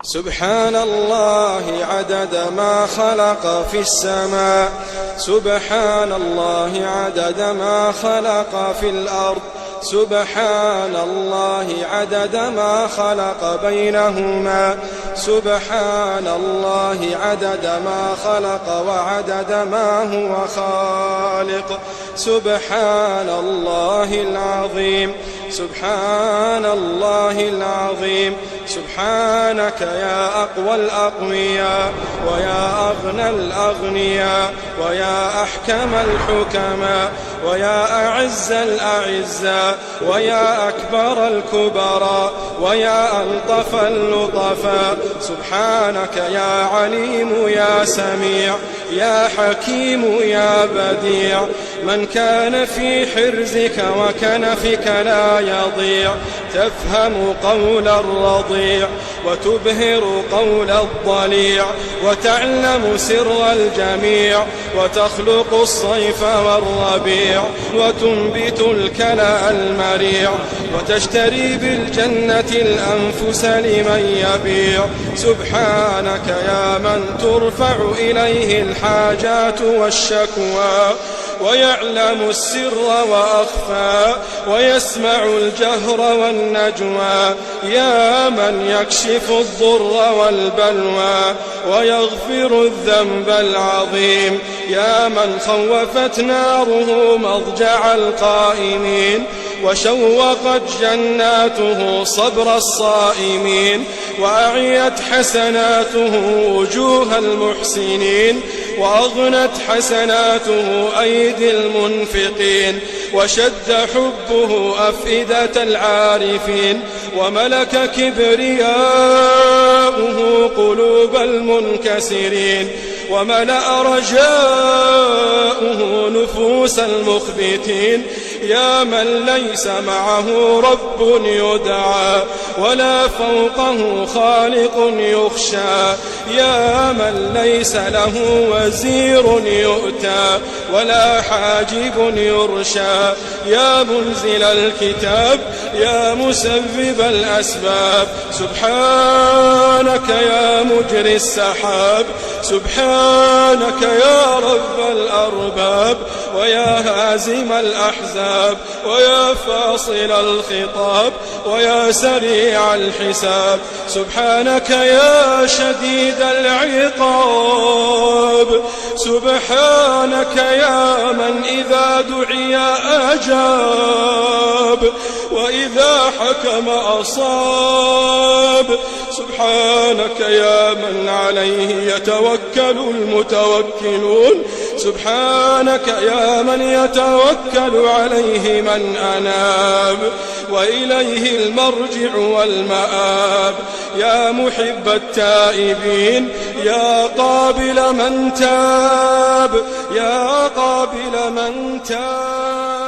سبحان الله عدد ما خلق في السماء، سبحان الله عدد ما خلق في الأرض، سبحان الله عدد ما خلق بينهما، سبحان الله عدد ما خلق وعدد ما هو خالق، سبحان الله العظيم، سبحان الله العظيم. سبحانك يا أقوى الأقوياء ويا أغنى الأغنياء ويا أحكم الحكماء ويا أعز الأعزاء ويا أكبر الكبراء ويا ألطف اللطفاء. سبحانك يا عليم يا سميع يا حكيم يا بديع، من كان في حرزك وكنفك لا يضيع، تفهم قول الرضيع وتبهر قول الضليع، وتعلم سر الجميع، وتخلق الصيف والربيع، وتنبت الكلأ المريع، وتشتري بالجنة الأنفس لمن يبيع. سبحانك يا من ترفع إليه الحاجات والشكوى، ويعلم السر وأخفى، ويسمع الجهر والنجوى، يا من يكشف الضر والبلوى ويغفر الذنب العظيم، يا من خوفت ناره مضجع القائمين، وشوقت جناته صبر الصائمين، وأعيت حسناته وجوه المحسنين، وأغنت حسناته أيدي المنفقين، وشد حبه أفئدة العارفين، وملك كبرياؤه قلوب المنكسرين، وملأ رجاؤه نفوس المخبتين، يا من ليس معه رب يدعى ولا فوقه خالق يخشى، يا من ليس له وزير يؤتى ولا حاجب يرشى، يا منزل الكتاب يا مسبب الأسباب. سبحانك يا مجري السحاب، سبحانك يا رب الأرباب، ويا هازم الأحزاب، ويا فاصل الخطاب، ويا سريع الحساب. سبحانك يا شديد العقاب، سبحانك يا من إذا دعي أجاب وإذا حكم أصاب. سبحانك يا من عليه يتوكل المتوكلون، سبحانك يا من يتوكل عليه من أناب وإليه المرجع والمآب. يا محب التائبين، يا قابل من تاب، يا قابل من تاب.